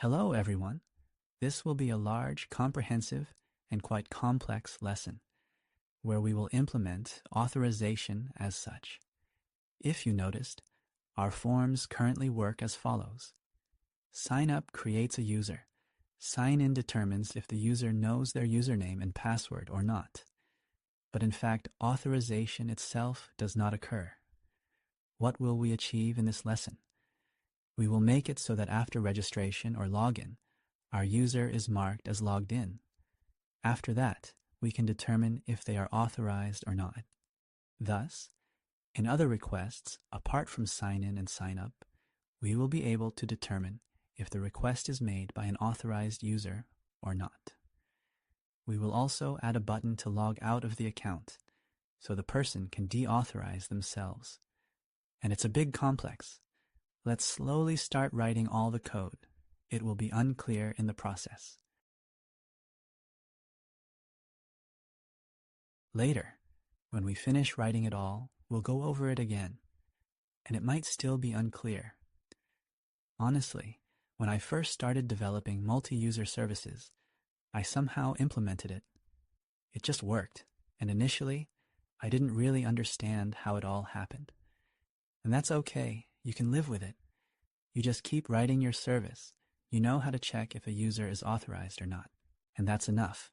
Hello, everyone. This will be a large, comprehensive, and quite complex lesson where we will implement authorization as such. If you noticed, our forms currently work as follows. Sign up creates a user. Sign in determines if the user knows their username and password or not. But in fact, authorization itself does not occur. What will we achieve in this lesson? We will make it so that after registration or login, our user is marked as logged in. After that, we can determine if they are authorized or not. Thus, in other requests, apart from sign in and sign up, we will be able to determine if the request is made by an authorized user or not. We will also add a button to log out of the account, so the person can deauthorize themselves. And it's a big complex. Let's slowly start writing all the code. It will be unclear in the process. Later, when we finish writing it all, we'll go over it again, and it might still be unclear. Honestly, when I first started developing multi-user services, I somehow implemented it. It just worked, and initially, I didn't really understand how it all happened. And that's okay, you can live with it. You just keep writing your service. You know how to check if a user is authorized or not, and that's enough.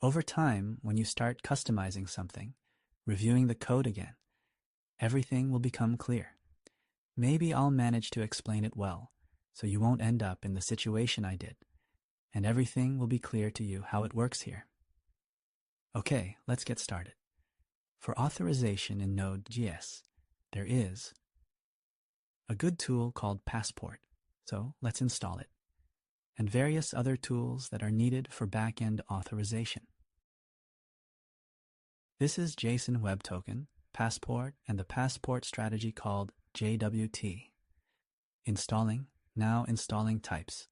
Over time, when you start customizing something, reviewing the code again, everything will become clear. Maybe I'll manage to explain it well, so you won't end up in the situation I did, and everything will be clear to you how it works here. Okay, let's get started. For authorization in Node.js, there is a good tool called Passport, so let's install it, and various other tools that are needed for backend authorization. This is JSON Web Token, Passport, and the Passport strategy called JWT. Installing, now installing types.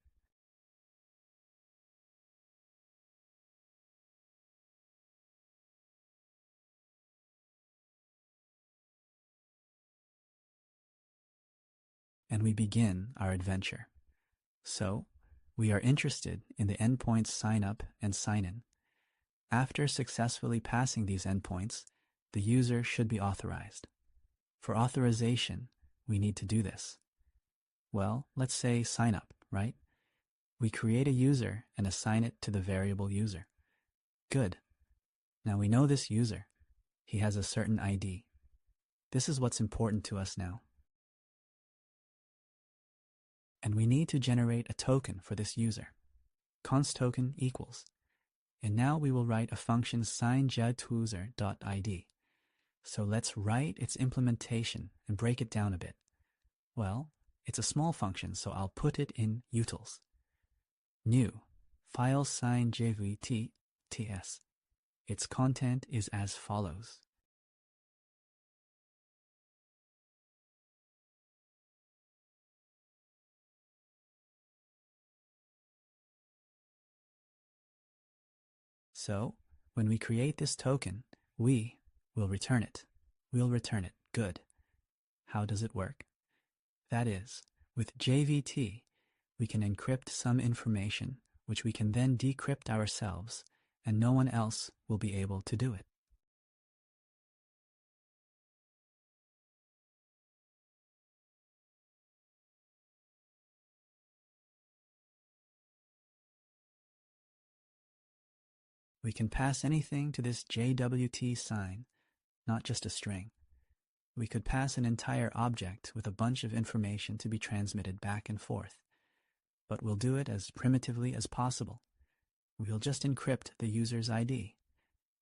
And we begin our adventure. So, we are interested in the endpoints sign up and sign in. After successfully passing these endpoints, the user should be authorized. For authorization, we need to do this. Well, let's say sign up, right? We create a user and assign it to the variable user. Good. Now we know this user. He has a certain ID. This is what's important to us now. And we need to generate a token for this user. Const token equals. And now we will write a function signJuser.id. So let's write its implementation and break it down a bit. Well, it's a small function, so I'll put it in utils. New, file signJVT.ts. Its content is as follows. So, when we create this token, we will return it. We'll return it. Good. How does it work? That is, with JVT, we can encrypt some information, which we can then decrypt ourselves, and no one else will be able to do it. We can pass anything to this JWT sign, not just a string. We could pass an entire object with a bunch of information to be transmitted back and forth, but we'll do it as primitively as possible. We'll just encrypt the user's ID,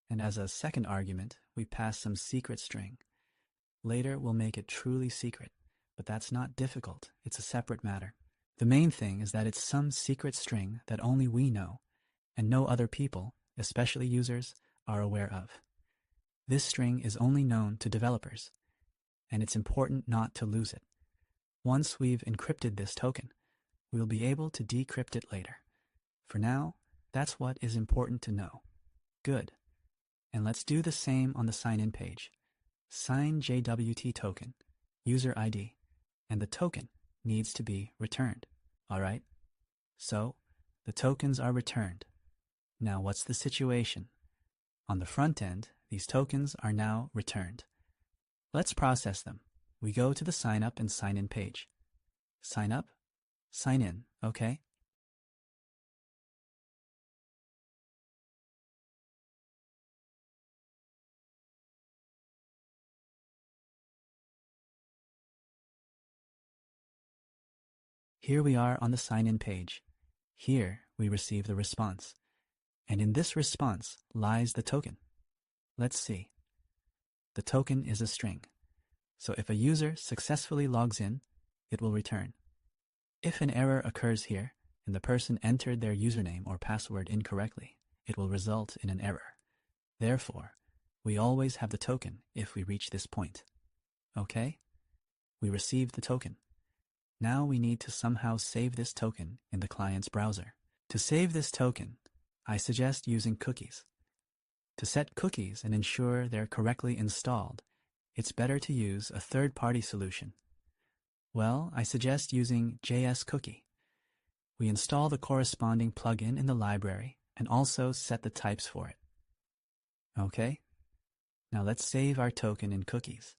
and as a second argument, we pass some secret string. Later, we'll make it truly secret, but that's not difficult. It's a separate matter. The main thing is that it's some secret string that only we know, and no other people, especially users, are aware of. This string is only known to developers, and it's important not to lose it. Once we've encrypted this token, we'll be able to decrypt it later. For now, that's what is important to know. Good. And let's do the same on the sign-in page. Sign JWT token, user ID, and the token needs to be returned. All right? So, the tokens are returned. Now what's the situation? On the front end, these tokens are now returned. Let's process them. We go to the sign up and sign in page. Sign up, sign in, okay? Here we are on the sign in page. Here we receive the response. And in this response lies the token. Let's see. The token is a string. So if a user successfully logs in, it will return. If an error occurs here and the person entered their username or password incorrectly, it will result in an error. Therefore, we always have the token if we reach this point. Okay? We received the token. Now we need to somehow save this token in the client's browser. To save this token, I suggest using cookies. To set cookies and ensure they're correctly installed, it's better to use a third-party solution. Well, I suggest using JS Cookie. We install the corresponding plugin in the library and also set the types for it. Okay? Now let's save our token in cookies.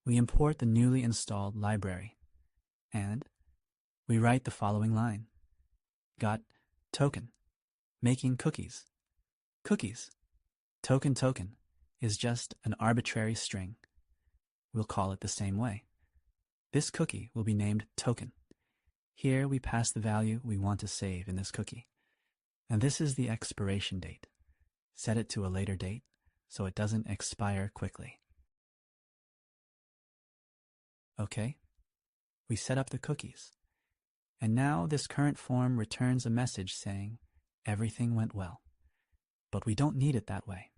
We import the newly installed library, and we write the following line. Got token, making cookies. Cookies, token is just an arbitrary string. We'll call it the same way. This cookie will be named token. Here we pass the value we want to save in this cookie. And this is the expiration date. Set it to a later date so it doesn't expire quickly. Okay, we set up the cookies. And now this current form returns a message saying, everything went well. But we don't need it that way.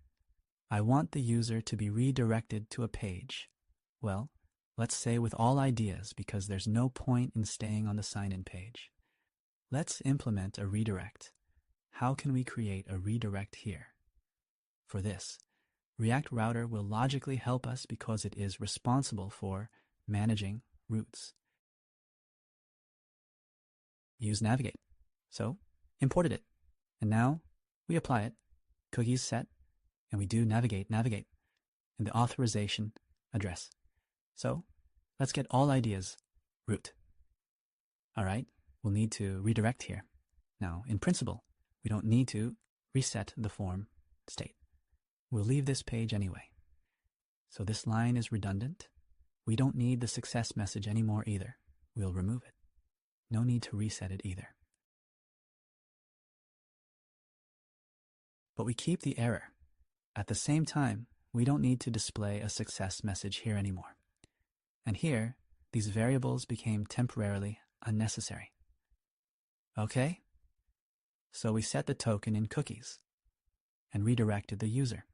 I want the user to be redirected to a page. Well, let's say with all ideas because there's no point in staying on the sign-in page. Let's implement a redirect. How can we create a redirect here? For this, React Router will logically help us because it is responsible for managing routes. Use navigate. So, imported it. And now we apply it. Cookies set, and we do navigate, and the authorization address. So, let's get all ideas root. All right, we'll need to redirect here. Now, in principle, we don't need to reset the form state. We'll leave this page anyway. So this line is redundant. We don't need the success message anymore either. We'll remove it. No need to reset it either. But we keep the error. At the same time, we don't need to display a success message here anymore. And here, these variables became temporarily unnecessary. Okay? So we set the token in cookies and redirected the user.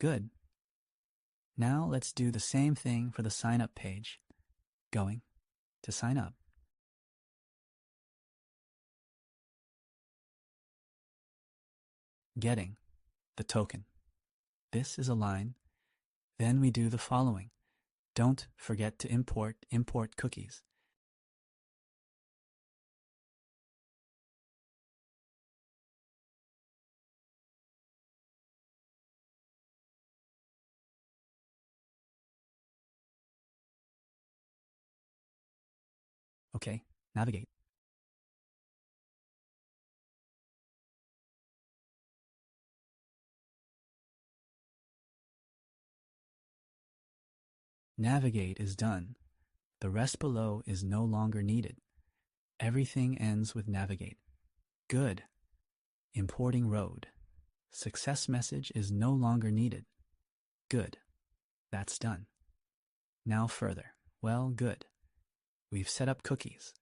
Good. Now let's do the same thing for the sign up page. Going to sign up. Getting the token. This is a line. Then we do the following. Don't forget to import cookies. Okay, navigate. Navigate is done. The rest below is no longer needed. Everything ends with navigate. Good. Importing road. Success message is no longer needed. Good. That's done. Now further. Well, good. We've set up cookies.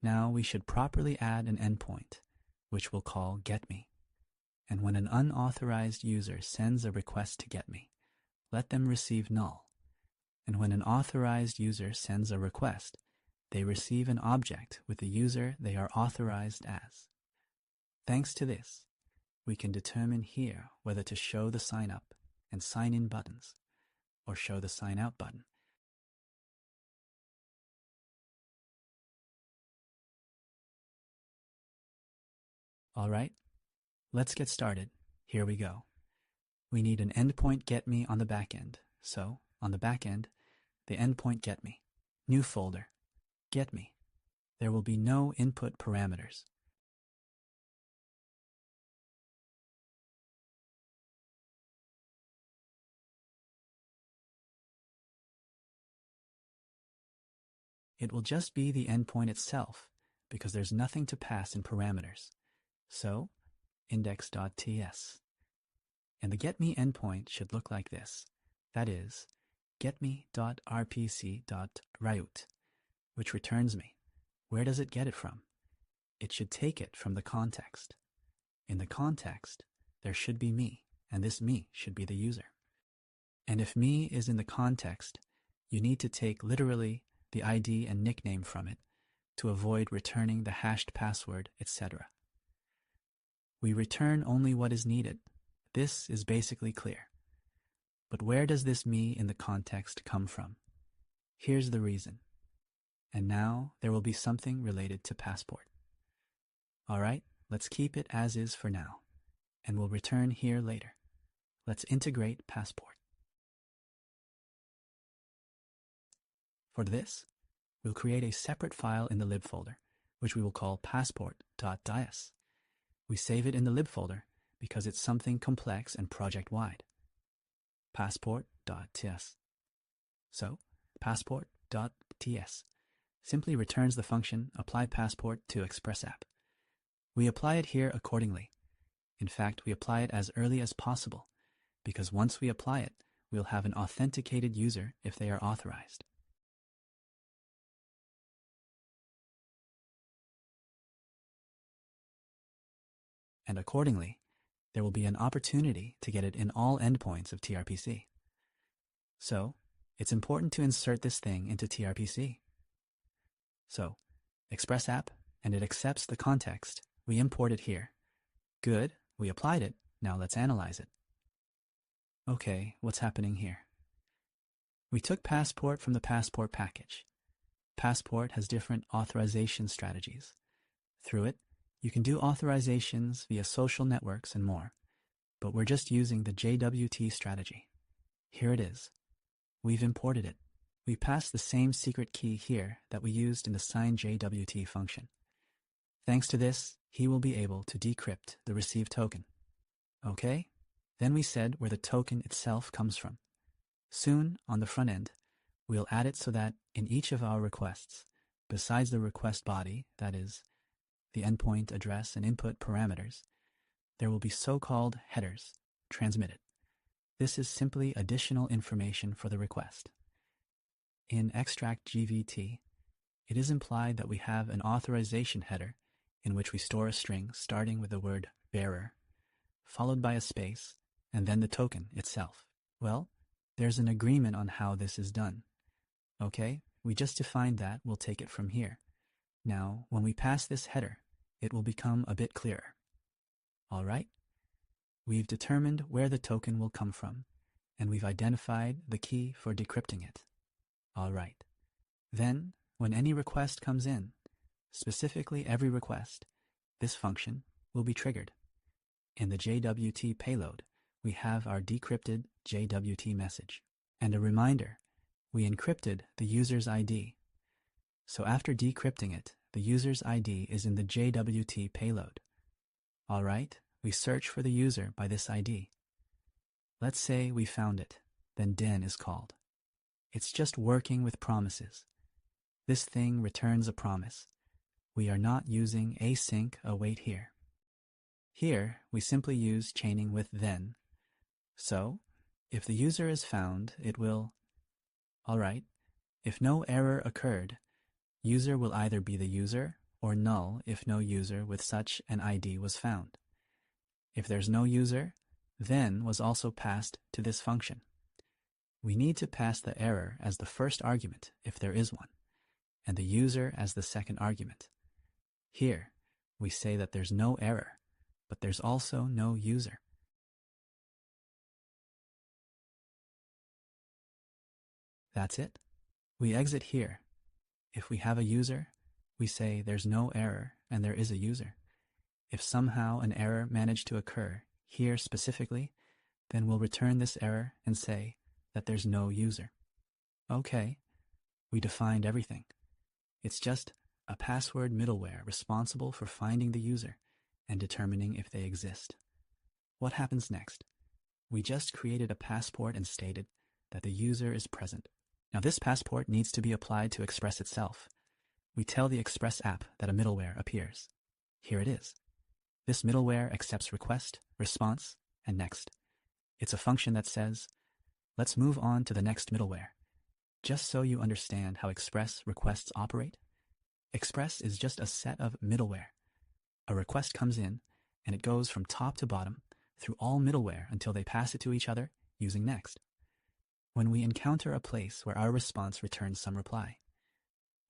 Now we should properly add an endpoint, which we'll call getMe. And when an unauthorized user sends a request to getMe, let them receive null. And when an authorized user sends a request, they receive an object with the user they are authorized as. Thanks to this, we can determine here whether to show the sign up and sign in buttons or show the sign out button. All right, let's get started. Here we go. We need an endpoint getMe on the back end. So, on the back end, the endpoint getMe. New folder, getMe. There will be no input parameters. It will just be the endpoint itself because there's nothing to pass in parameters. So, index.ts. And the getMe endpoint should look like this. That is, getme.rpc.route, which returns me. Where does it get it from? It should take it from the context. In the context, there should be me, and this me should be the user. And if me is in the context, you need to take literally the ID and nickname from it to avoid returning the hashed password, etc. We return only what is needed. This is basically clear. But where does this me in the context come from? Here's the reason. And now there will be something related to passport. All right, let's keep it as is for now, and we'll return here later. Let's integrate passport. For this, we'll create a separate file in the lib folder, which we will call passport.ts. We save it in the lib folder because it's something complex and project-wide. Passport.ts. So, passport.ts simply returns the function apply passport to ExpressApp. We apply it here accordingly. In fact, we apply it as early as possible because once we apply it, we'll have an authenticated user if they are authorized. And accordingly, there will be an opportunity to get it in all endpoints of tRPC. So, it's important to insert this thing into tRPC. So, ExpressApp, and it accepts the context. We import it here. Good, we applied it. Now let's analyze it. Okay, what's happening here? We took Passport from the Passport package. Passport has different authorization strategies. Through it, you can do authorizations via social networks and more, but we're just using the JWT strategy. Here it is. We've imported it. We passed the same secret key here that we used in the signJWT function. Thanks to this, he will be able to decrypt the received token. Okay? Then we said where the token itself comes from. Soon, on the front end, we'll add it so that in each of our requests, besides the request body, that is, the endpoint address and input parameters, there will be so-called headers transmitted. This is simply additional information for the request. In extract GVT, it is implied that we have an authorization header in which we store a string starting with the word bearer, followed by a space, and then the token itself. Well, there's an agreement on how this is done. Okay, we just defined that, we'll take it from here. Now, when we pass this header, it will become a bit clearer. All right? We've determined where the token will come from, and we've identified the key for decrypting it. All right. Then, when any request comes in, specifically every request, this function will be triggered. In the JWT payload, we have our decrypted JWT message. And a reminder, we encrypted the user's ID. So after decrypting it, the user's ID is in the JWT payload. All right, we search for the user by this ID. Let's say we found it, then den is called. It's just working with promises. This thing returns a promise. We are not using async await here. Here, we simply use chaining with then. So, if the user is found, it will... All right, if no error occurred, user will either be the user or null if no user with such an ID was found. If there's no user, then was also passed to this function. we need to pass the error as the first argument if there is one, and the user as the second argument. Here, we say that there's no error, but there's also no user. That's it. We exit here. If we have a user, we say there's no error and there is a user. If somehow an error managed to occur here specifically, then we'll return this error and say that there's no user. Okay, we defined everything. It's just a password middleware responsible for finding the user and determining if they exist. What happens next? We just created a passport and stated that the user is present. Now this passport needs to be applied to Express itself. We tell the Express app that a middleware appears. Here it is. This middleware accepts request, response, and next. It's a function that says, let's move on to the next middleware. Just so you understand how Express requests operate, Express is just a set of middleware. A request comes in, and it goes from top to bottom through all middleware until they pass it to each other using next. When we encounter a place where our response returns some reply,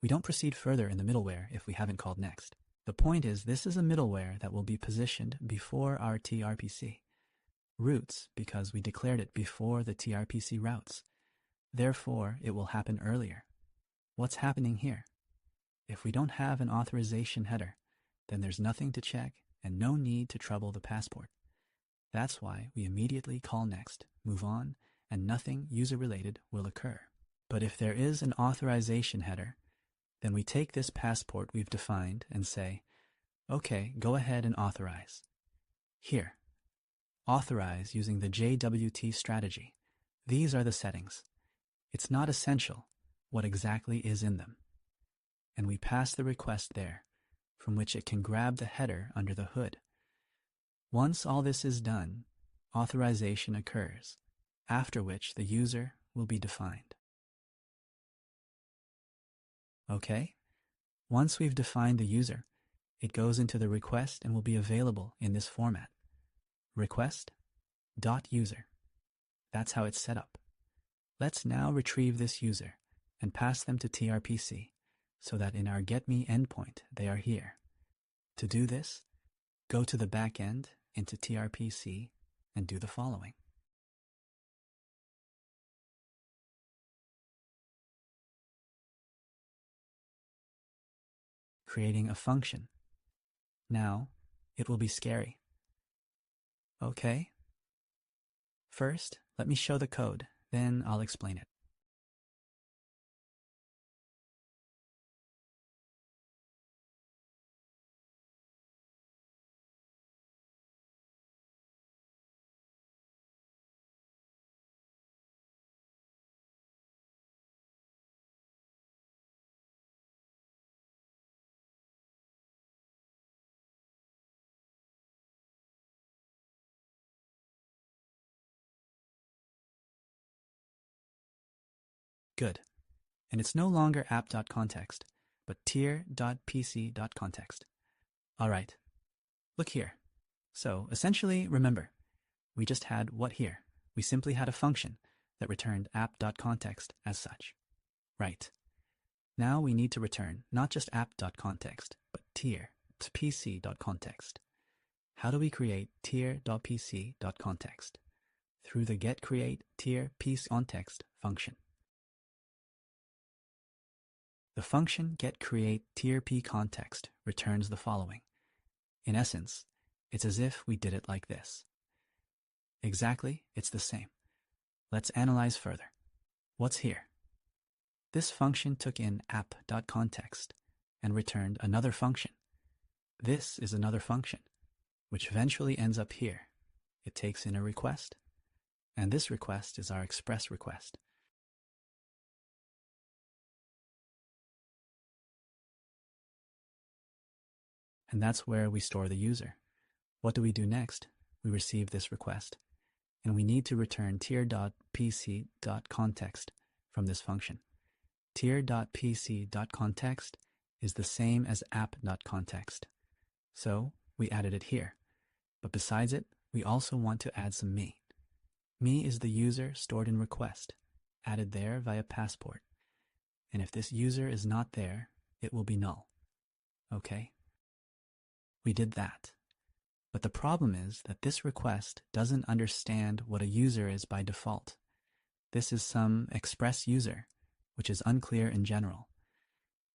we don't proceed further in the middleware if we haven't called next. The point is, this is a middleware that will be positioned before our TRPC. Routes because we declared it before the TRPC routes. Therefore, it will happen earlier. What's happening here? If we don't have an authorization header, then there's nothing to check and no need to trouble the passport. That's why we immediately call next, move on, and nothing user-related will occur. But if there is an authorization header, then we take this passport we've defined and say, okay, go ahead and authorize. Here, authorize using the JWT strategy. These are the settings. It's not essential what exactly is in them. And we pass the request there, from which it can grab the header under the hood. Once all this is done, authorization occurs, after which the user will be defined. Okay? Once we've defined the user, it goes into the request and will be available in this format. Request.user. That's how it's set up. Let's now retrieve this user and pass them to TRPC so that in our getMe endpoint they are here. To do this, go to the back end into TRPC and do the following. Creating a function. Now, it will be scary. Okay? First, let me show the code, then I'll explain it. Good. And it's no longer app.context, but tier.pc.context. All right. Look here. So essentially, remember, we just had what here? We simply had a function that returned app.context as such. Right. Now we need to return not just app.context, but tier.pc.context. How do we create tier.pc.context? Through the getCreateTierPCOntext function. The function getCreateTierPContext returns the following. In essence, it's as if we did it like this. Exactly, it's the same. Let's analyze further. What's here? This function took in app.context and returned another function. This is another function, which eventually ends up here. It takes in a request, and this request is our express request. And that's where we store the user. What do we do next? We receive this request, and we need to return tier.pc.context from this function. Tier.pc.context is the same as app.context. So we added it here. But besides it, we also want to add some me. Me is the user stored in request, added there via passport. And if this user is not there, it will be null. Okay? We did that. But the problem is that this request doesn't understand what a user is by default. This is some express user, which is unclear in general.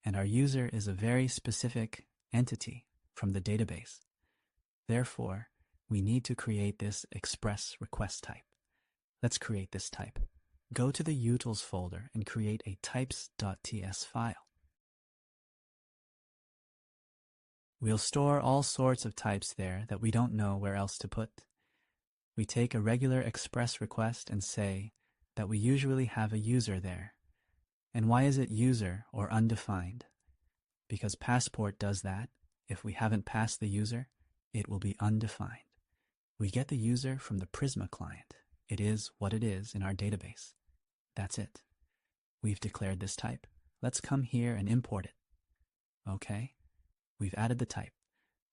And our user is a very specific entity from the database. Therefore, we need to create this express request type. Let's create this type. Go to the utils folder and create a types.ts file. We'll store all sorts of types there that we don't know where else to put. We take a regular express request and say that we usually have a user there. And why is it user or undefined? Because passport does that. If we haven't passed the user, it will be undefined. We get the user from the Prisma client. It is what it is in our database. That's it. We've declared this type. Let's come here and import it. Okay, we've added the type.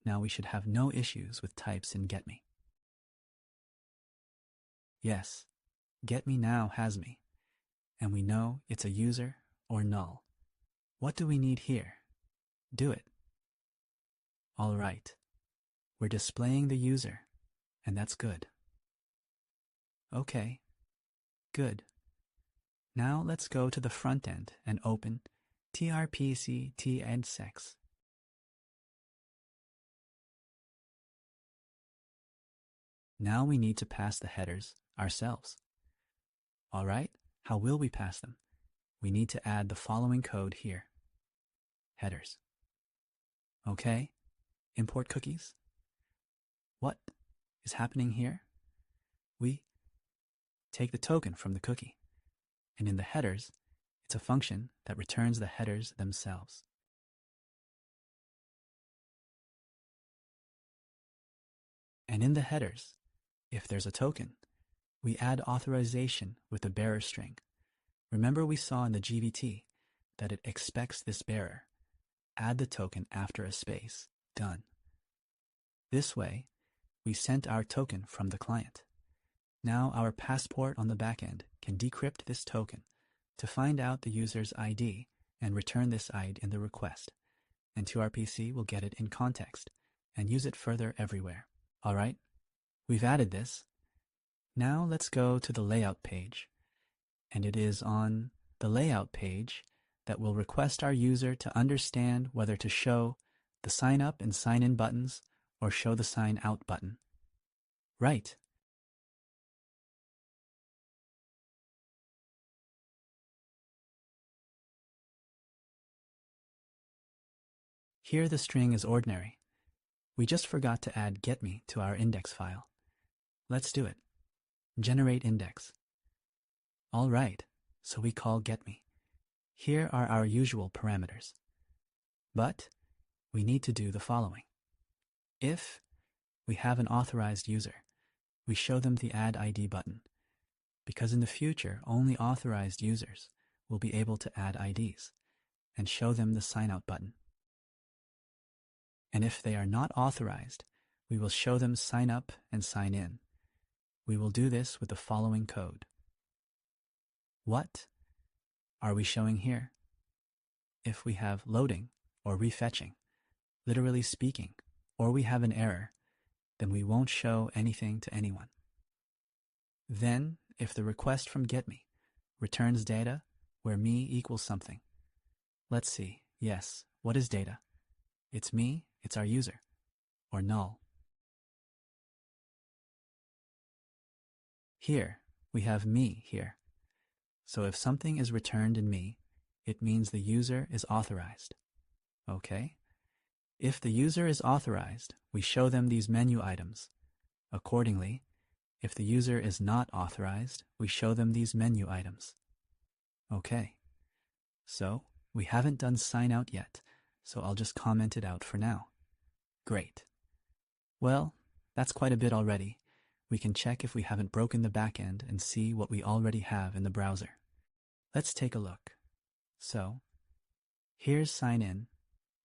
Now we should have no issues with types in getMe. Yes, getMe now has me, and we know it's a user or null. What do we need here? Do it. All right, we're displaying the user, and that's good. Okay, good. Now let's go to the front end and open trpc tedsex. Now we need to pass the headers ourselves. All right, how will we pass them? We need to add the following code here. Headers. Okay, import cookies. What is happening here? We take the token from the cookie, and in the headers, it's a function that returns the headers themselves. And in the headers, if there's a token, we add authorization with the bearer string. Remember we saw in the GVT that it expects this bearer. Add the token after a space. Done. This way, we sent our token from the client. Now our passport on the backend can decrypt this token to find out the user's ID and return this ID in the request. And 2RPC will get it in context and use it further everywhere. All right, we've added this. Now let's go to the layout page. And it is on the layout page that will request our user to understand whether to show the sign up and sign in buttons or show the sign out button. Right. Here the string is ordinary. We just forgot to add getMe to our index file. Let's do it. Generate index. All right, so we call getMe. Here are our usual parameters. But we need to do the following. If we have an authorized user, we show them the Add ID button, because in the future, only authorized users will be able to add IDs and show them the sign out button. And if they are not authorized, we will show them sign up and sign in. We will do this with the following code. What are we showing here? If we have loading or refetching, literally speaking, or we have an error, then we won't show anything to anyone. Then, if the request from getMe returns data where me equals something. Let's see. Yes, what is data? It's me, it's our user, or null. Here, we have me here. So if something is returned in me, it means the user is authorized. Okay? If the user is authorized, we show them these menu items. Accordingly, if the user is not authorized, we show them these menu items. Okay. So, we haven't done sign out yet, so I'll just comment it out for now. Great. Well, that's quite a bit already. We can check if we haven't broken the backend and see what we already have in the browser. Let's take a look. So, here's sign in.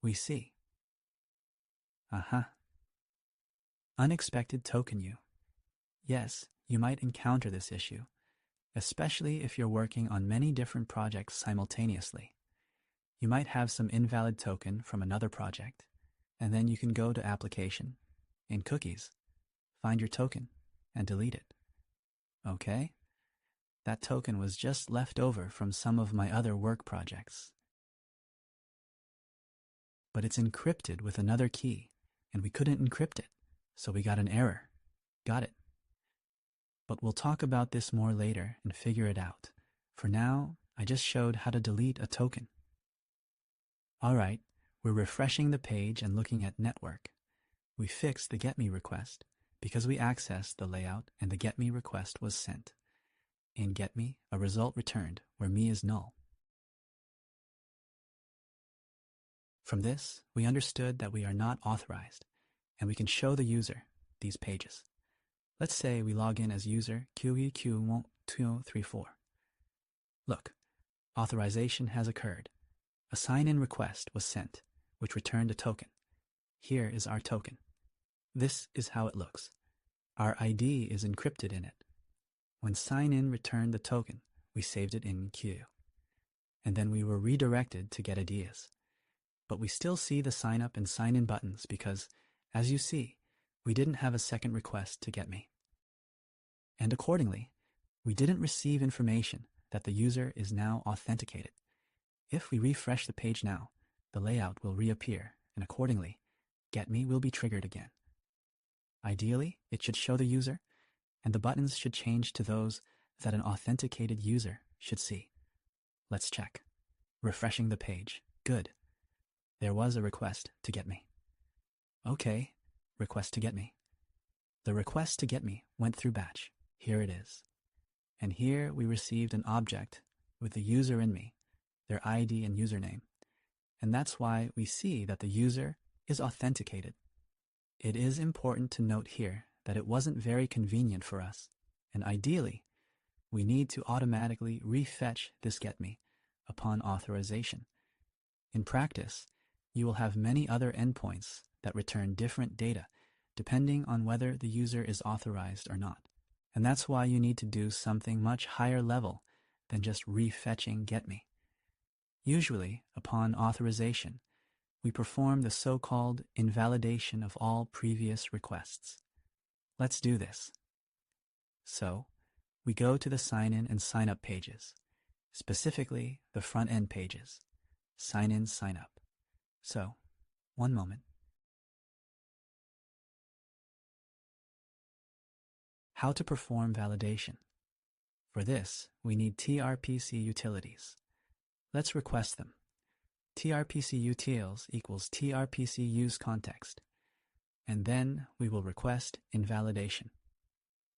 We see. Unexpected token you. Yes, you might encounter this issue. especially if you're working on many different projects simultaneously. You might have some invalid token from another project, and then you can go to Application, in Cookies, find your token, and delete it. Okay? That token was just left over from some of my other work projects. But it's encrypted with another key, and we couldn't encrypt it, so we got an error. Got it. But we'll talk about this more later and figure it out. For now, I just showed how to delete a token. All right, we're refreshing the page and looking at network. We fixed the getMe request because we accessed the layout and the getMe request was sent. In getMe, a result returned where me is null. From this, we understood that we are not authorized, and we can show the user these pages. Let's say we log in as user QEQ1234. Look, authorization has occurred. A sign-in request was sent, which returned a token. Here is our token. This is how it looks. Our ID is encrypted in it. When sign-in returned the token, we saved it in queue. And then we were redirected to get ideas. But we still see the sign up and sign in buttons because, as you see, we didn't have a second request to getMe. And accordingly, we didn't receive information that the user is now authenticated. If we refresh the page now, the layout will reappear, and accordingly, getMe will be triggered again. Ideally, it should show the user, and the buttons should change to those that an authenticated user should see. Let's check. Refreshing the page. Good. There was a request to getMe. Okay, request to getMe. The request to getMe went through batch. Here it is. And here we received an object with the user in me, their ID and username. And that's why we see that the user is authenticated. It is important to note here that it wasn't very convenient for us, and ideally, we need to automatically refetch this getMe upon authorization. In practice, you will have many other endpoints that return different data depending on whether the user is authorized or not. And that's why you need to do something much higher level than just refetching getMe. Usually, upon authorization, we perform the so-called invalidation of all previous requests. Let's do this. So, we go to the sign-in and sign-up pages, specifically the front-end pages, sign-in, sign-up. So, one moment. How to perform validation. For this, we need TRPC utilities. Let's request them. TRPC utils equals TRPC use context. And then we will request invalidation.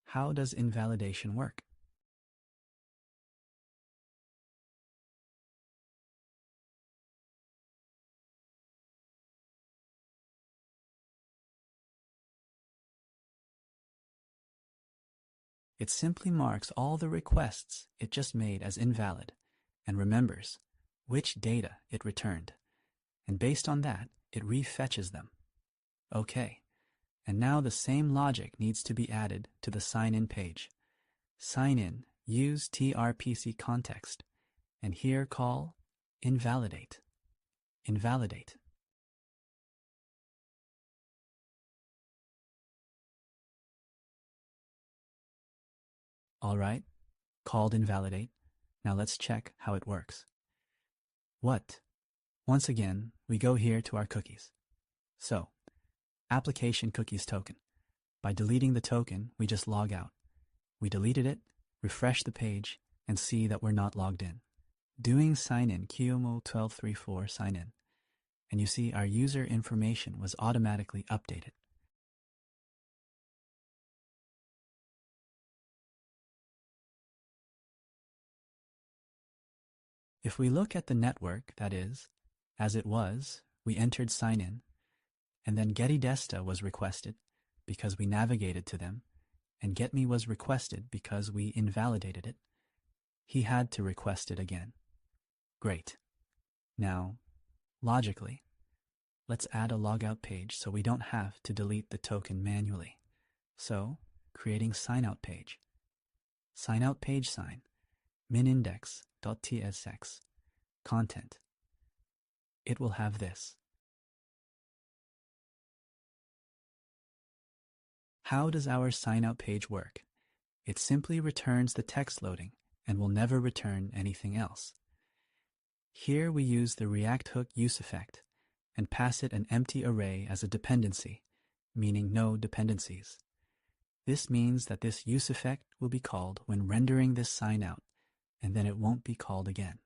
How does invalidation work? It simply marks all the requests it just made as invalid and remembers which data it returned. And based on that, it refetches them. Okay, and now the same logic needs to be added to the sign-in page. Sign in, use TRPC context, and here call invalidate. Invalidate. All right, called invalidate. Now let's check how it works. What? Once again, we go here to our cookies. So, application cookies token. By deleting the token, we just log out. We deleted it, refresh the page, and see that we're not logged in. Doing sign in QEQ1234 sign in, and you see our user information was automatically updated. If we look at the network, that is, as it was, we entered sign in, and then getIdesta was requested because we navigated to them, and getMe was requested because we invalidated it. He had to request it again. Great. Now, logically, let's add a logout page so we don't have to delete the token manually. So, creating sign out page. sign out page sign, minindex.tsx, content. It will have this. How does our sign out page work? It simply returns the text loading and will never return anything else. Here we use the React hook useEffect and pass it an empty array as a dependency, meaning no dependencies. This means that this useEffect will be called when rendering this sign out, and then it won't be called again.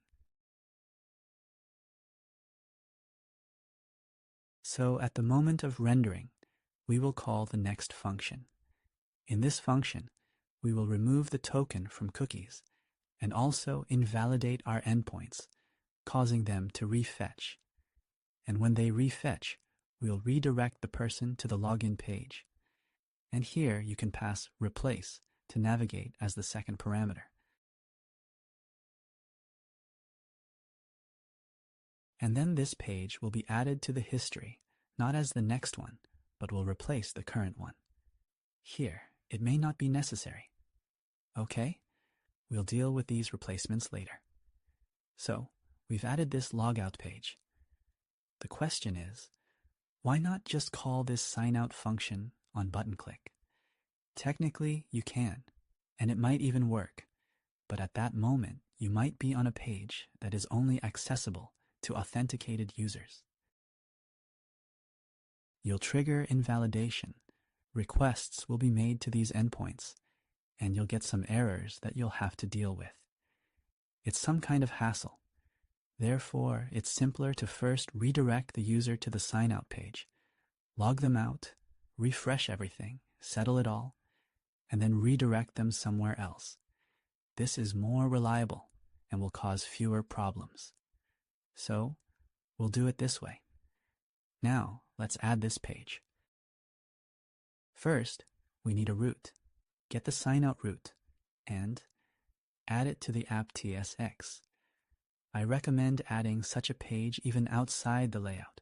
So at the moment of rendering, we will call the next function. In this function, we will remove the token from cookies and also invalidate our endpoints, causing them to refetch. And when they refetch, we'll redirect the person to the login page. And here you can pass replace to navigate as the second parameter. And then this page will be added to the history, not as the next one, but will replace the current one. Here, it may not be necessary. Okay, we'll deal with these replacements later. So, we've added this logout page. The question is, why not just call this signout function on button click? Technically, you can, and it might even work, but at that moment, you might be on a page that is only accessible to authenticated users. You'll trigger invalidation. Requests will be made to these endpoints, and you'll get some errors that you'll have to deal with. It's some kind of hassle. Therefore, it's simpler to first redirect the user to the sign-out page, log them out, refresh everything, settle it all, and then redirect them somewhere else. This is more reliable and will cause fewer problems. So, we'll do it this way. Now, let's add this page. First, we need a root. Get the sign-out root and add it to the app.tsx. I recommend adding such a page even outside the layout,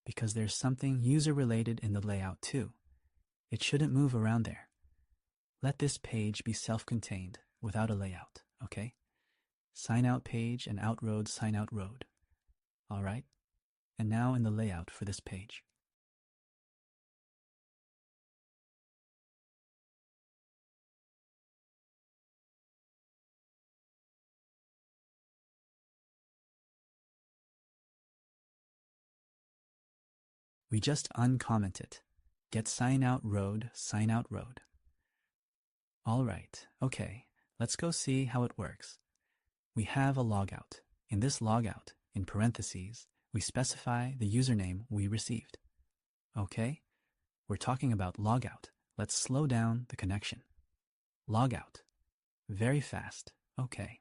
because there's something user-related in the layout too. It shouldn't move around there. Let this page be self-contained without a layout, okay? Sign-out page and outroad sign-out road. All right? And now in the layout for this page. We just uncomment it. Get sign out road, sign out road. All right, okay, let's go see how it works. We have a logout. In this logout, in parentheses, we specify the username we received. Okay, we're talking about logout. Let's slow down the connection. Logout. Very fast. Okay.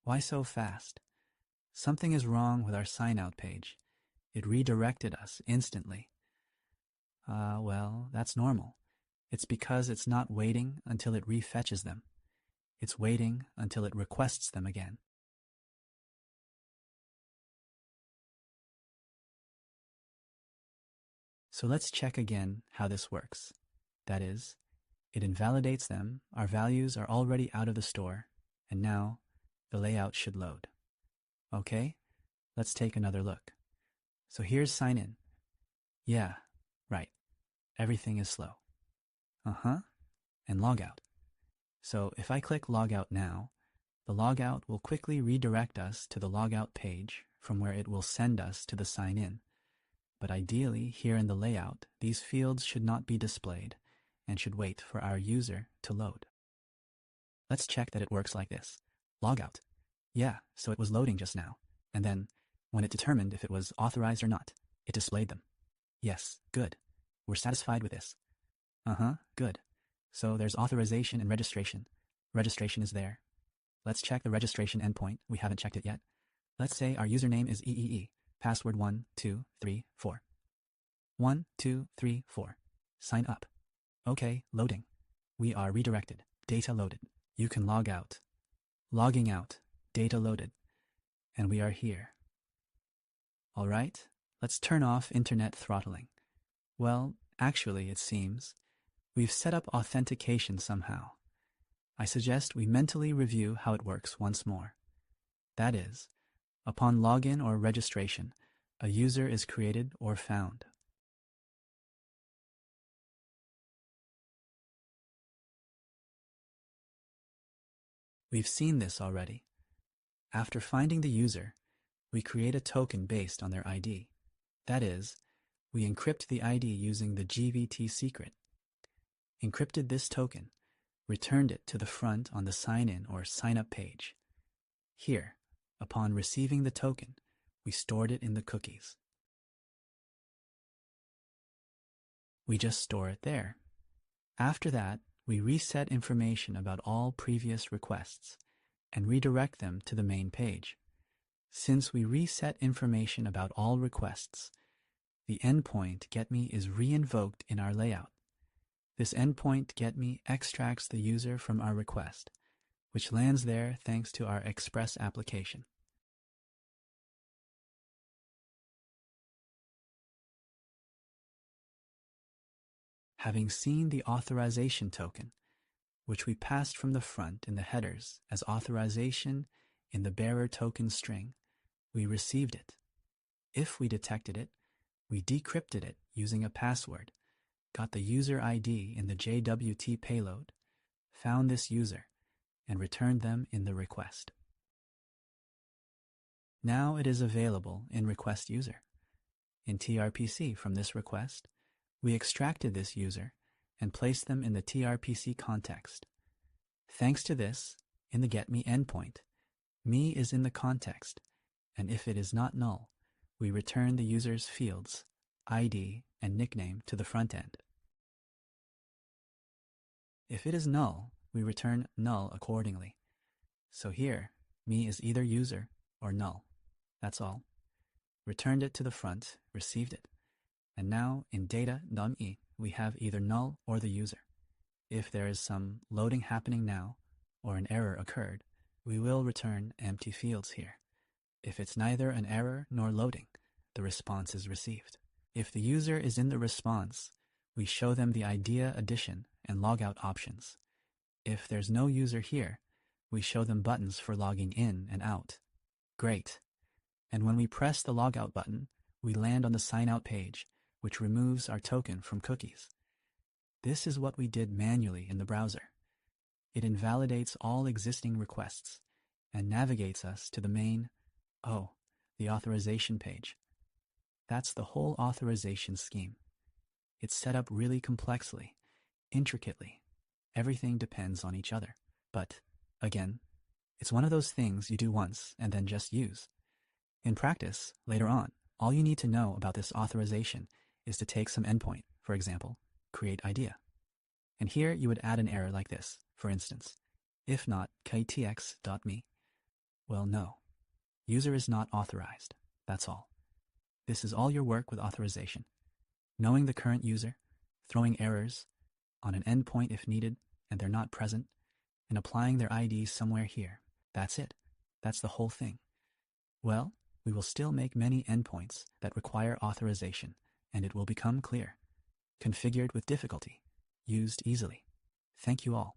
Why so fast? Something is wrong with our sign-out page. It redirected us instantly. Well, that's normal. It's because it's not waiting until it refetches them. It's waiting until it requests them again. So let's check again how this works. That is, it invalidates them, our values are already out of the store, and now the layout should load. Okay, let's take another look. So here's sign in. Yeah, right. Everything is slow. And logout. So if I click logout now, the logout will quickly redirect us to the logout page from where it will send us to the sign in. But ideally, here in the layout, these fields should not be displayed and should wait for our user to load. Let's check that it works like this. Logout. Yeah, so it was loading just now. And then, when it determined if it was authorized or not, it displayed them. Yes, good. We're satisfied with this. Good. So there's authorization and registration. Registration is there. Let's check the registration endpoint. We haven't checked it yet. Let's say our username is EEE. Password 1, 2, 3, 4. 1, 2, 3, 4. Sign up. Okay, loading. We are redirected. Data loaded. You can log out. Logging out. Data loaded. And we are here. All right, let's turn off internet throttling. Well, actually, it seems we've set up authentication somehow. I suggest we mentally review how it works once more. That is, upon login or registration, a user is created or found. We've seen this already. After finding the user, we create a token based on their ID. That is, we encrypt the ID using the GVT secret. Encrypted this token, returned it to the front on the sign-in or sign-up page. Here, upon receiving the token, we stored it in the cookies. We just store it there. After that, we reset information about all previous requests and redirect them to the main page. Since we reset information about all requests, the endpoint getMe is re-invoked in our layout. This endpoint getMe extracts the user from our request, which lands there thanks to our Express application. Having seen the authorization token, which we passed from the front in the headers as authorization in the bearer token string, we received it. If we detected it, we decrypted it using a password, got the user ID in the JWT payload, found this user, and returned them in the request. Now it is available in request user. In TRPC from this request, we extracted this user and placed them in the TRPC context. Thanks to this, in the getMe endpoint, me is in the context, and if it is not null, we return the user's fields, ID, and nickname to the front end. If it is null, we return null accordingly. So here, me is either user or null. That's all. Returned it to the front, received it. And now in data.me, we have either null or the user. If there is some loading happening now, or an error occurred, we will return empty fields here. If it's neither an error nor loading, the response is received. If the user is in the response, we show them the idea addition and logout options. If there's no user here, we show them buttons for logging in and out. Great. And when we press the logout button, we land on the sign out page, which removes our token from cookies. This is what we did manually in the browser. It invalidates all existing requests and navigates us to the main, the authorization page. That's the whole authorization scheme. It's set up really complexly, intricately. Everything depends on each other. But, again, it's one of those things you do once and then just use. In practice, later on, all you need to know about this authorization is to take some endpoint, for example, create idea. And here you would add an error like this, for instance, if not ktx.me. Well, no. User is not authorized. That's all. This is all your work with authorization. Knowing the current user, throwing errors on an endpoint if needed and they're not present, and applying their ID somewhere here. That's it. That's the whole thing. Well, we will still make many endpoints that require authorization, and it will become clear. Configured with difficulty. Used easily. Thank you all.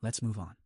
Let's move on.